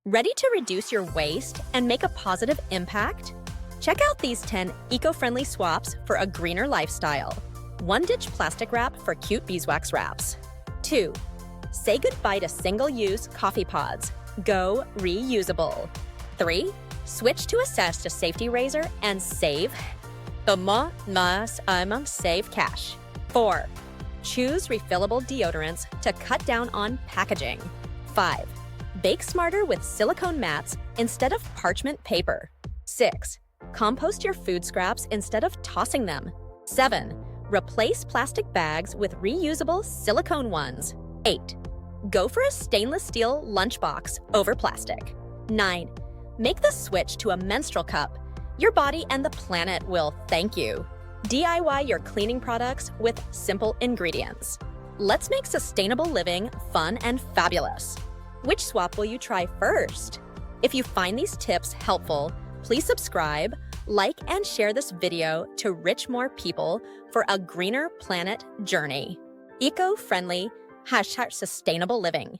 Ready to reduce your waste and make a positive impact? Check out these 10 eco-friendly swaps for a greener lifestyle. 1 ditch plastic wrap for cute beeswax wraps. 2. Say goodbye to single-use coffee pods. Go reusable. 3. Switch to a Sash to Safety razor and save save cash. 4. Choose refillable deodorants to cut down on packaging. 5. Bake smarter with silicone mats instead of parchment paper. 6. Compost your food scraps instead of tossing them. 7. Replace plastic bags with reusable silicone ones. 8. Go for a stainless steel lunchbox over plastic. 9. Make the switch to a menstrual cup. Your body and the planet will thank you. DIY your cleaning products with simple ingredients. Let's make sustainable living fun and fabulous. Which swap will you try first? If you find these tips helpful, please subscribe, like, and share this video to reach more people for a greener planet journey. Eco-friendly #sustainable living.